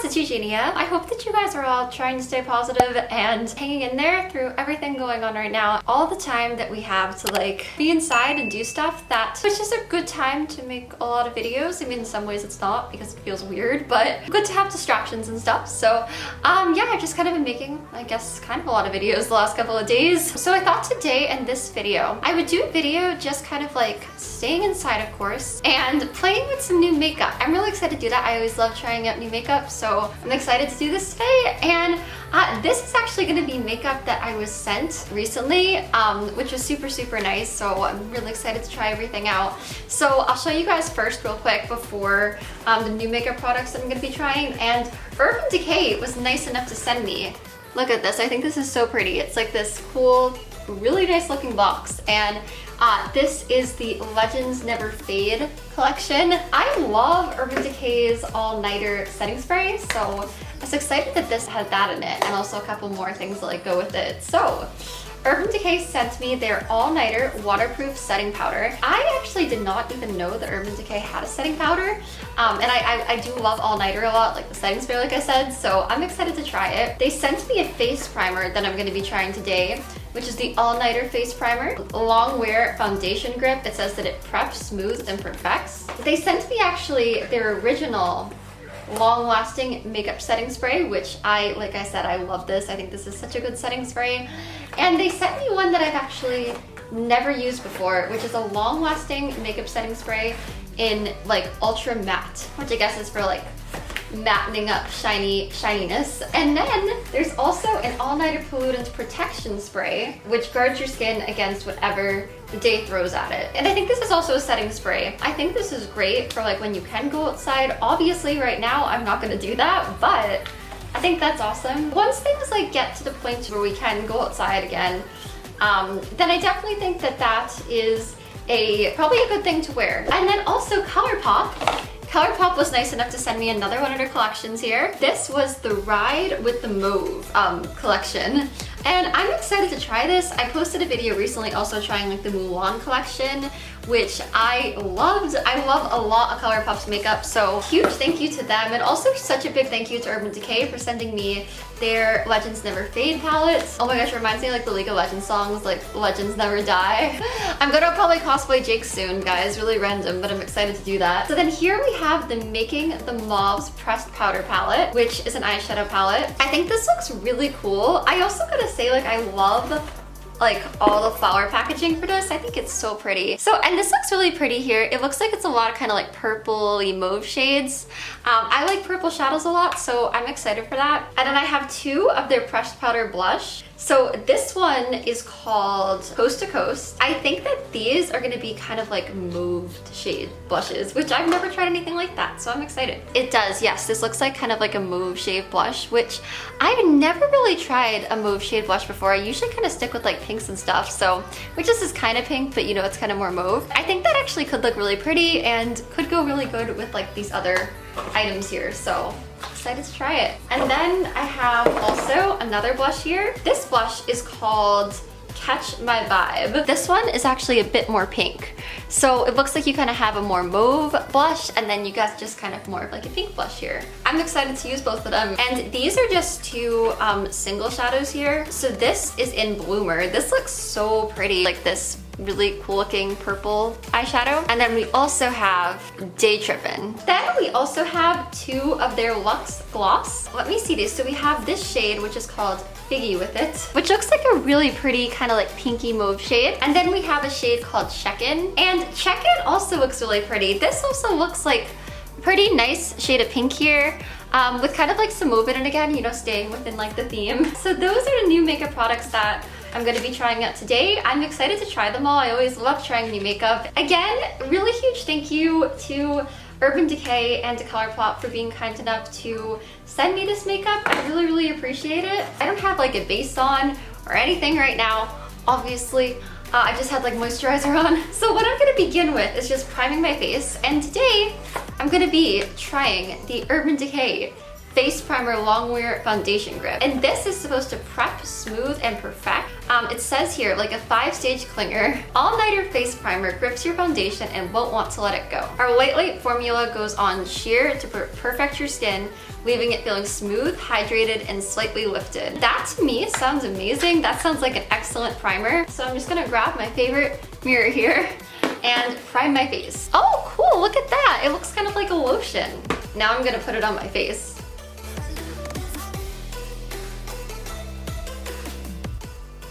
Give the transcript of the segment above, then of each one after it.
guys, it's Eugenia. I hope that you guys are all trying to stay positive and hanging in there through everything going on right now. All the time that we have to like be inside and do stuff, it's just a good time to make a lot of videos. I mean, in some ways it's not because it feels weird, but good to have distractions and stuff. So yeah, I've just kind of been making, I guess, kind of a lot of videos the last couple of days. So I thought today in this video, I would do a video just kind of like staying inside, of course, and playing with some new makeup. I'm really excited to do that. I always love trying out new makeup, so I'm excited to do this today. And this is actually going to be makeup that I was sent recently, which was super nice, so I'm really excited to try everything out. So I'll show you guys first real quick before the new makeup products that I'm going to be trying. And Urban Decay was nice enough to send me, look at this, I think this is so pretty. It's like this cool, really nice looking box, and this is the Legends Never Fade collection. I love Urban Decay's all-nighter setting spray, so I was excited that this had that in it, and also a couple more things that like go with it. So Urban Decay sent me their all-nighter waterproof setting powder. I actually did not even know that Urban Decay had a setting powder, and I do love all-nighter a lot, like the setting spray, like I said, so I'm excited to try it. They sent me a face primer that I'm going to be trying today, which is the all-nighter face primer. Long wear foundation grip. It says that it preps, smooths, and perfects. They sent me actually their original long-lasting makeup setting spray, which like I said, I love this. I think this is such a good setting spray. And they sent me one that I've actually never used before, which is a long-lasting makeup setting spray in like ultra matte, which I guess is for like mattening up shininess. And then there's also an all-nighter pollutant protection spray, which guards your skin against whatever the day throws at it. And I think this is also a setting spray. I think this is great for like when you can go outside. Obviously right now I'm not gonna do that, but I think that's awesome. Once things like get to the point where we can go outside again, then I definitely think that that is probably a good thing to wear. And then also ColorPop. ColorPop was nice enough to send me another one of their collections here. This was the Ride with the Mauve collection. And I'm excited to try this. I posted a video recently also trying like the Mulan collection, which I loved. I love a lot of ColourPop's makeup, so huge thank you to them. And also such a big thank you to Urban Decay for sending me their Legends Never Fade palettes. Oh my gosh, it reminds me of like the League of Legends songs, like Legends Never Die. I'm gonna probably cosplay Jake soon, guys. Really random, but I'm excited to do that. So then here we have the Making the Mauves Pressed Powder palette, which is an eyeshadow palette. I think this looks really cool. I also gotta say, like, I love like all the flower packaging for this. I think it's so pretty. So, and this looks really pretty here. It looks like it's a lot of kind of like purple-y mauve shades. I like purple shadows a lot, so I'm excited for that. And then I have two of their pressed powder blush. So this one is called Coast to Coast. I think that these are gonna be kind of like mauved shade blushes, which I've never tried anything like that, so I'm excited. It does, yes, this looks like kind of like a mauve shade blush, which I've never really tried a mauve shade blush before. I usually kind of stick with like pinks and stuff, so, which this is kind of pink, but you know, it's kind of more mauve. I think that actually could look really pretty and could go really good with like these other items here, so excited to try it. And then I have also another blush here. This blush is called Catch My Vibe. This one is actually a bit more pink. So it looks like you kind of have a more mauve blush, and then you got just kind of more of like a pink blush here. I'm excited to use both of them. And these are just two single shadows here. So this is in Bloomer. This looks so pretty, like this really cool looking purple eyeshadow. And then we also have Day Trippin'. Then we also have two of their Luxe Gloss. Let me see these. So we have this shade, which is called Figgy With It, which looks like a really pretty kind of like pinky mauve shade. And then we have a shade called Check-In. And Check-In also looks really pretty. This also looks like a pretty nice shade of pink here. With kind of like some mauve in it again, you know, staying within like the theme. So those are the new makeup products that I'm gonna be trying out today. I'm excited to try them all. I always love trying new makeup. Again, really huge thank you to Urban Decay and to ColourPop for being kind enough to send me this makeup. I really appreciate it. I don't have like a base on or anything right now, obviously. I just had like moisturizer on. So what I'm gonna begin with is just priming my face. And today, I'm gonna be trying the Urban Decay Face Primer Long Wear Foundation Grip. And this is supposed to prep, smooth, and perfect. It says here, like a 5-stage clinger, all-nighter face primer grips your foundation and won't want to let it go. Our lightweight formula goes on sheer to perfect your skin, leaving it feeling smooth, hydrated, and slightly lifted. That to me sounds amazing. That sounds like an excellent primer. So I'm just gonna grab my favorite mirror here and prime my face. Oh, cool, look at that. It looks kind of like a lotion. Now I'm gonna put it on my face.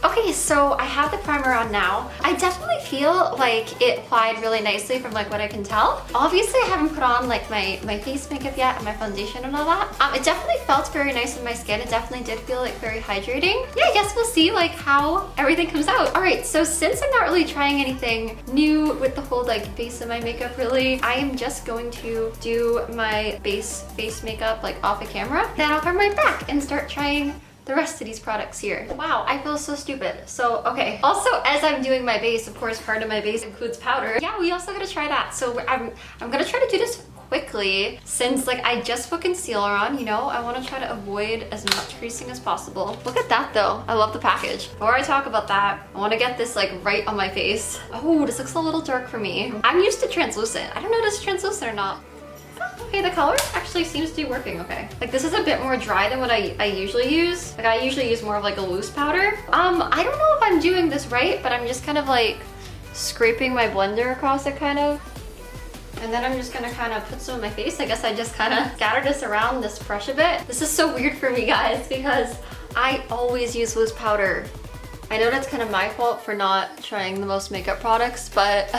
Okay, so I have the primer on now. I definitely feel like it applied really nicely from like what I can tell. Obviously I haven't put on like my face makeup yet and my foundation and all that. It definitely felt very nice on my skin. It definitely did feel like very hydrating. Yeah, I guess we'll see like how everything comes out. All right, so since I'm not really trying anything new with the whole like base of my makeup really, I am just going to do my base face makeup like off of camera. Then I'll come right back and start trying the rest of these products here. Wow, I feel so stupid. So, okay. Also, as I'm doing my base, of course, part of my base includes powder. Yeah, we also gotta try that. So I'm gonna try to do this quickly since like I just put concealer on, you know, I wanna try to avoid as much creasing as possible. Look at that though, I love the package. Before I talk about that, I wanna get this like right on my face. Oh, this looks a little dark for me. I'm used to translucent. I don't know if this is translucent or not. Okay, the color actually seems to be working okay. Like this is a bit more dry than what I usually use. Like I usually use more of like a loose powder. I don't know if I'm doing this right, but I'm just kind of like scraping my blender across it kind of. And then I'm just gonna kind of put some on my face. I guess I just kind of scatter this around this brush a bit. This is so weird for me guys because I always use loose powder. I know that's kind of my fault for not trying the most makeup products, but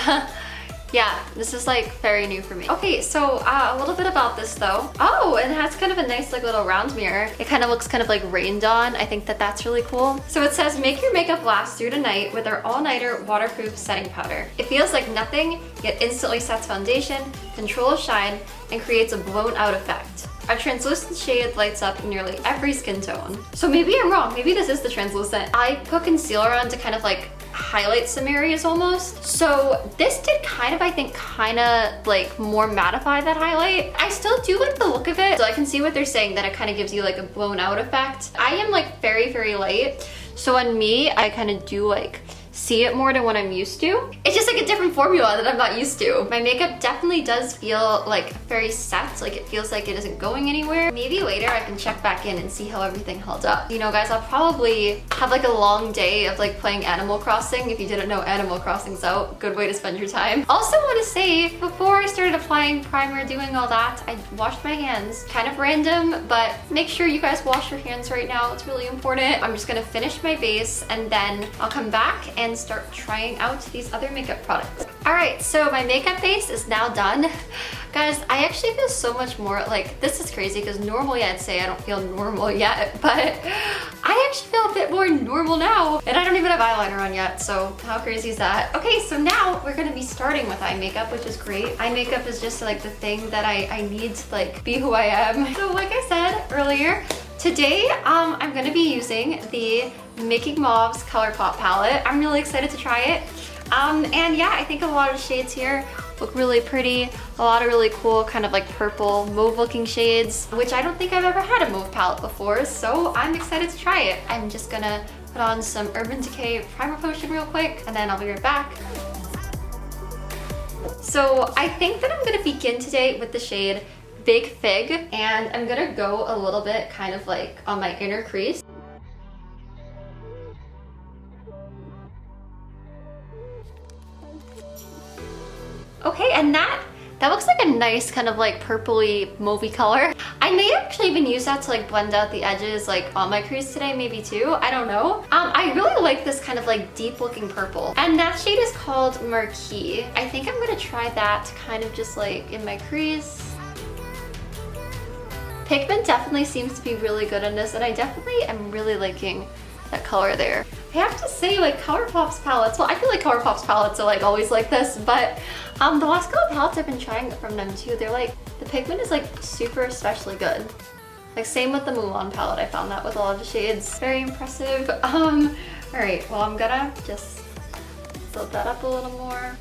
yeah, this is like very new for me. Okay, so a little bit about this though. Oh, and it has kind of a nice like little round mirror. It kind of looks kind of like rained on. I think that that's really cool. So it says, make your makeup last through the night with our all-nighter waterproof setting powder. It feels like nothing, yet instantly sets foundation, controls shine, and creates a blown out effect. Our translucent shade lights up nearly every skin tone. So maybe I'm wrong, maybe this is the translucent. I put concealer on to kind of like highlight some areas almost. So this did kind of, I think, kind of like more mattify that highlight. I still do like the look of it. So I can see what they're saying, that it kind of gives you like a blown out effect. I am like very, very light. So on me, I kind of do like see it more than what I'm used to. It's just like a different formula that I'm not used to. My makeup definitely does feel like very set, like it feels like it isn't going anywhere. Maybe later I can check back in and see how everything held up. You know guys, I'll probably have like a long day of like playing Animal Crossing. If you didn't know, Animal Crossing's out. Good way to spend your time. Also want to say, before I started applying primer, doing all that, I washed my hands. Kind of random, but make sure you guys wash your hands right now. It's really important. I'm just gonna finish my base and then I'll come back and start trying out these other makeup products. All right, so my makeup base is now done. Guys, I actually feel so much more like, this is crazy because normally I'd say I don't feel normal yet, but I actually feel a bit more normal now. And I don't even have eyeliner on yet, so how crazy is that? Okay, so now we're gonna be starting with eye makeup, which is great. Eye makeup is just like the thing that I need to like be who I am. So like I said earlier, today I'm gonna be using the Making Mauve's ColourPop palette. I'm really excited to try it. And yeah, I think a lot of the shades here look really pretty. A lot of really cool kind of like purple mauve looking shades, which I don't think I've ever had a mauve palette before, so I'm excited to try it. I'm just gonna put on some Urban Decay primer potion real quick and then I'll be right back. So I think that I'm gonna begin today with the shade Big Fig, and I'm gonna go a little bit kind of like on my inner crease. Okay, and that looks like a nice kind of like purpley mauvey color. I may actually even use that to like blend out the edges like on my crease today, maybe too, I don't know. I really like this kind of like deep looking purple, and that shade is called Marquee. I think I'm gonna try that kind of just like in my crease. Pigment definitely seems to be really good in this, and I definitely am really liking that color there. I have to say, like ColourPop's palettes, well, I feel like ColourPop's palettes are like always like this, but the last couple palettes I've been trying from them too, they're like, the pigment is like super especially good. Like same with the Mulan palette, I found that with a lot of the shades. Very impressive. All right, well, I'm gonna just build that up a little more.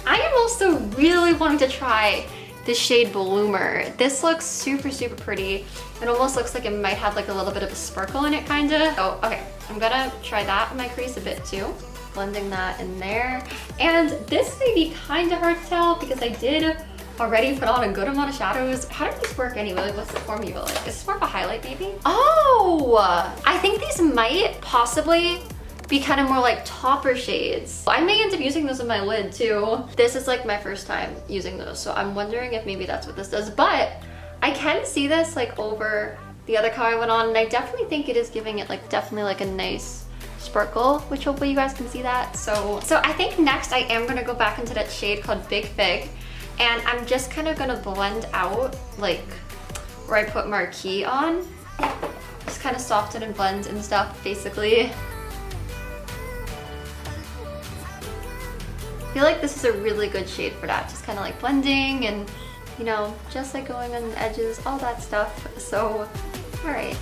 I am also really wanting to try the shade Bloomer. This looks super, super pretty. It almost looks like it might have like a little bit of a sparkle in it, kinda. Oh, okay, I'm gonna try that on my crease a bit too. Blending that in there. And this may be kinda hard to tell because I did already put on a good amount of shadows. How do these work anyway? What's the formula like? Is this more of a highlight maybe? Oh, I think these might possibly be kind of more like topper shades. I may end up using those in my lid too. This is like my first time using those, so I'm wondering if maybe that's what this does. But I can see this like over the other color I went on, and I definitely think it is giving it like definitely like a nice sparkle, which hopefully you guys can see that. So I think next I am gonna go back into that shade called Big Fig, and I'm just kind of gonna blend out like where I put Marquee on. Just kind of soften and blend and stuff, basically. I feel like this is a really good shade for that. Just kind of like blending and, you know, just like going on the edges, all that stuff. So, all right.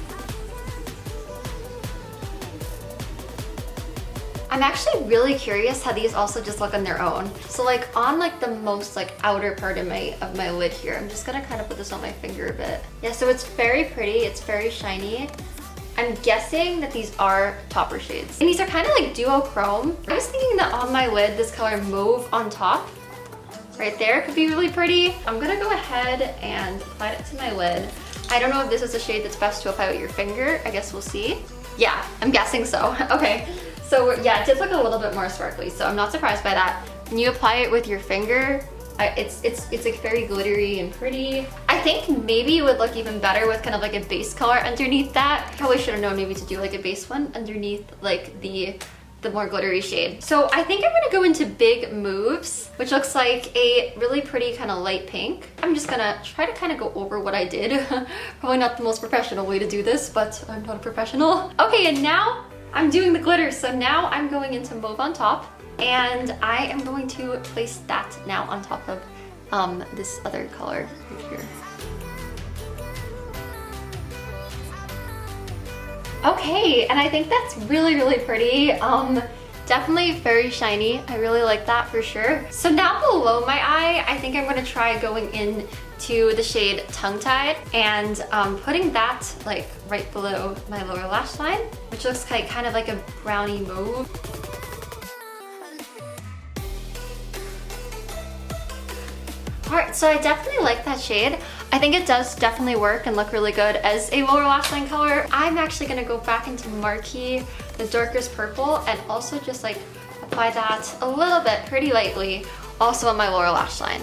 I'm actually really curious how these also just look on their own. So like on like the most like outer part of my lid here, I'm just gonna kind of put this on my finger a bit. Yeah, so it's very pretty, it's very shiny. I'm guessing that these are topper shades. And these are kind of like duochrome. I was thinking that on my lid, this color Mauve on top, right there, could be really pretty. I'm gonna go ahead and apply it to my lid. I don't know if this is a shade that's best to apply with your finger. I guess we'll see. Yeah, I'm guessing so. Okay, so yeah, it did look a little bit more sparkly, so I'm not surprised by that. When you apply it with your finger, it's like very glittery and pretty. I think maybe it would look even better with kind of like a base color underneath that. Probably should have known maybe to do like a base one underneath like the more glittery shade. So I think I'm gonna go into Big Moves, which looks like a really pretty kind of light pink. I'm just gonna try to kind of go over what I did. Probably not the most professional way to do this, but I'm not a professional. Okay, and now I'm doing the glitter. So now I'm going into Mauve on top. And I am going to place that now on top of this other color right here. Okay, and I think that's really, really pretty. Definitely very shiny. I really like that for sure. So now below my eye, I think I'm gonna try going in to the shade Tongue Tied and putting that like right below my lower lash line, which looks kind of like a brownie mauve. Alright, so I definitely like that shade. I think it does definitely work and look really good as a lower lash line color. I'm actually gonna go back into Marquee, the darkest purple, and also just like apply that a little bit, pretty lightly, also on my lower lash line.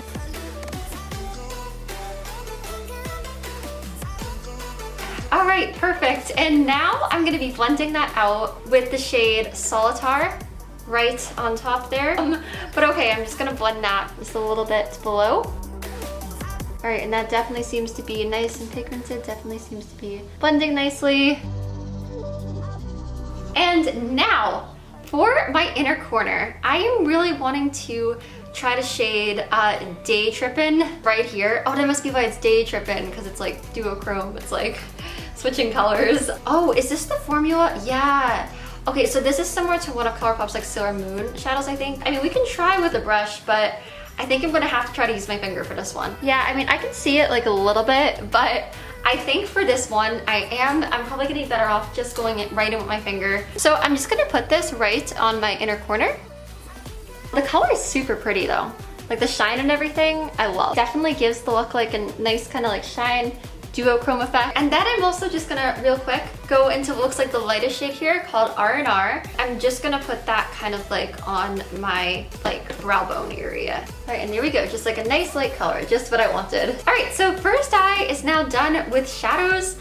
Alright, perfect. And now I'm gonna be blending that out with the shade Solitar right on top there. But okay, I'm just gonna blend that just a little bit below. All right, and that definitely seems to be nice and pigmented, definitely seems to be blending nicely. And now, for my inner corner, I am really wanting to try to shade Day Trippin' right here. Oh, that must be why it's Day Trippin', because it's like duochrome, it's like switching colors. Oh, is this the formula? Yeah. Okay, so this is similar to one of ColourPop's like Sailor Moon shadows, I think. I mean, we can try with a brush, but I think I'm gonna have to try to use my finger for this one. Yeah, I mean, I can see it like a little bit, but I think for this one, I'm probably gonna be better off just going right in with my finger. So I'm just gonna put this right on my inner corner. The color is super pretty though. Like the shine and everything, I love. Definitely gives the look like a nice kind of like shine, duochrome effect. And then I'm also just gonna real quick go into what looks like the lightest shade here called R&R. I'm just gonna put that kind of like on my like brow bone area. All right, and there we go, just like a nice light color, just what I wanted. All right, so first eye is now done with shadows.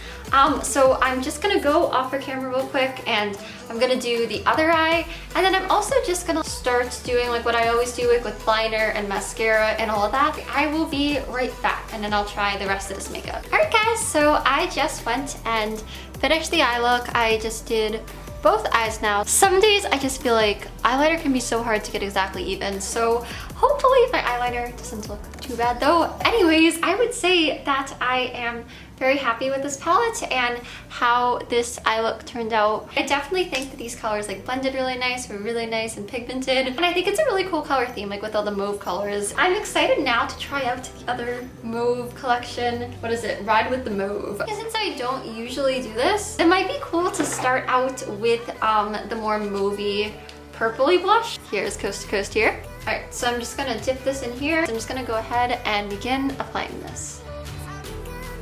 So I'm just gonna go off the camera real quick and I'm gonna do the other eye, and then I'm also just gonna start doing like what I always do with liner and mascara and all of that. I will be right back, and then I'll try the rest of this makeup. All right guys, so I just went and finished the eye look. I just did both eyes now. Some days I just feel like eyeliner can be so hard to get exactly even, so Hopefully my eyeliner doesn't look too bad though. Anyways, I would say that I am very happy with this palette and how this eye look turned out. I definitely think that these colors like blended really nice, were really nice and pigmented. And I think it's a really cool color theme, like with all the mauve colors. I'm excited now to try out the other mauve collection. What is it? Ride with the Mauve. Since I don't usually do this, it might be cool to start out with the more mauvey purpley blush. Here's Coast to Coast here. All right, so I'm just gonna dip this in here. I'm just gonna go ahead and begin applying this.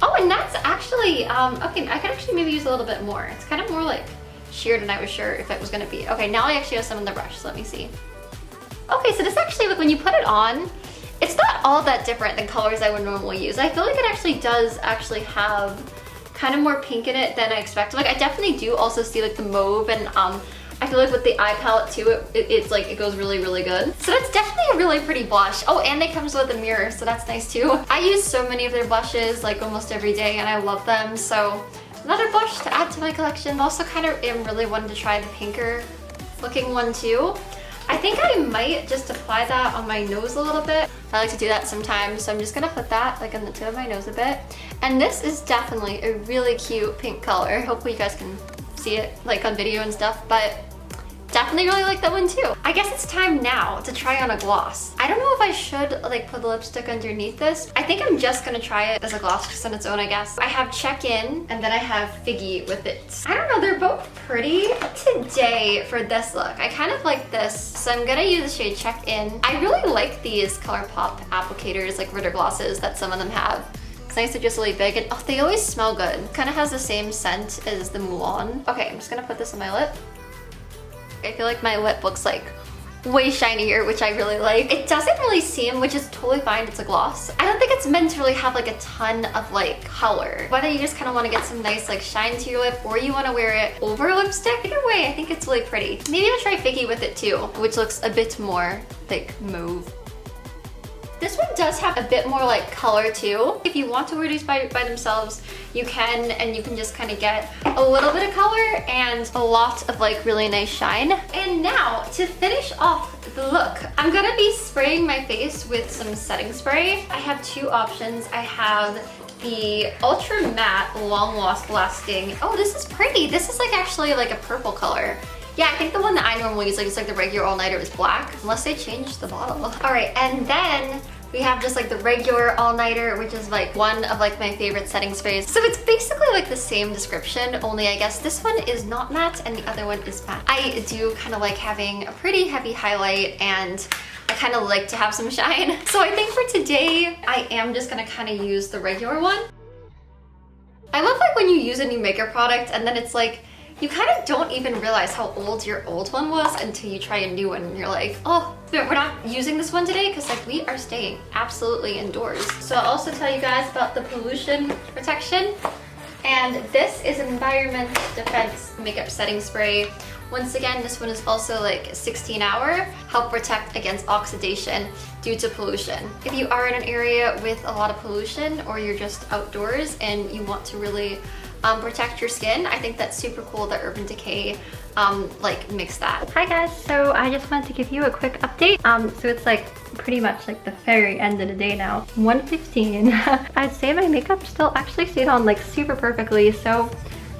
Oh, and that's actually, okay, I could actually maybe use a little bit more. It's kind of more like sheer than I was sure if it was gonna be. Okay, now I actually have some in the brush, so let me see. Okay, so this actually, like when you put it on, it's not all that different than colors I would normally use. I feel like it actually does actually have kind of more pink in it than I expected. Like I definitely do also see like the mauve, and I feel like with the eye palette too, it's like, it goes really, really good. So that's definitely a really pretty blush. Oh, and it comes with a mirror, so that's nice too. I use so many of their blushes like almost every day and I love them. So another blush to add to my collection. Also kind of am really wanting to try the pinker looking one too. I think I might just apply that on my nose a little bit. I like to do that sometimes, so I'm just gonna put that like on the tip of my nose a bit. And this is definitely a really cute pink color. Hopefully you guys can see it like on video and stuff, but definitely really like that one too. I guess it's time now to try on a gloss. I don't know if I should like put the lipstick underneath this. I think I'm just gonna try it as a gloss just on its own, I guess. I have Check In and then I have Figgy with it. I don't know, they're both pretty. Today for this look, I kind of like this, so I'm gonna use the shade Check In. I really like these ColourPop applicators, like Ritter glosses that some of them have. It's nice, they're just really big, and oh, they always smell good. Kind of has the same scent as the Mulan. Okay, I'm just gonna put this on my lip. I feel like my lip looks like way shinier, which I really like. It doesn't really seem, which is totally fine, it's a gloss. I don't think it's meant to really have like a ton of like color. Whether you just kind of want to get some nice like shine to your lip or you want to wear it over lipstick, either way, I think it's really pretty. Maybe I'll try Figgy with it too, which looks a bit more like mauve. This one does have a bit more like color too. If you want to wear these by themselves, you can, and you can just kind of get a little bit of color and a lot of like really nice shine. And now to finish off the look, I'm gonna be spraying my face with some setting spray. I have two options. I have the Ultra Matte Long Lasting. Oh, this is pretty. This is like actually like a purple color. Yeah, I think the one that I normally use, like it's like the regular all-nighter, is black, unless they changed the bottle. All right, and then we have just like the regular all-nighter, which is like one of like my favorite setting sprays. So it's basically like the same description, only I guess this one is not matte and the other one is matte. I do kind of like having a pretty heavy highlight, and I kind of like to have some shine. So I think for today, I am just gonna kind of use the regular one. I love like when you use a new makeup product and then it's like, you kind of don't even realize how old your old one was until you try a new one and you're like, oh, we're not using this one today because like we are staying absolutely indoors. So I'll also tell you guys about the pollution protection. And this is Environment Defense Makeup Setting Spray. Once again, this one is also like 16-hour, help protect against oxidation due to pollution. If you are in an area with a lot of pollution or you're just outdoors and you want to really protect your skin, I think that's super cool that Urban Decay like mix that. Hi guys, so I just wanted to give you a quick update. So it's like pretty much like the very end of the day now, 1:15. I'd say my makeup still actually stayed on like super perfectly, so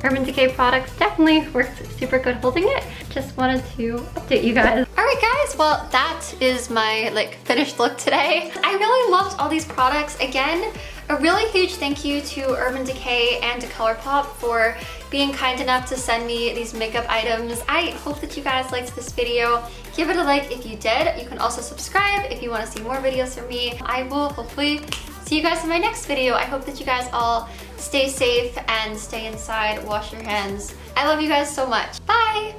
Urban Decay products definitely worked super good holding it. Just wanted to update you guys. All right guys, well that is my like finished look today. I really loved all these products. Again, a really huge thank you to Urban Decay and to ColourPop for being kind enough to send me these makeup items. I hope that you guys liked this video. Give it a like if you did. You can also subscribe if you want to see more videos from me. I will hopefully see you guys in my next video. I hope that you guys all stay safe and stay inside, wash your hands. I love you guys so much. Bye!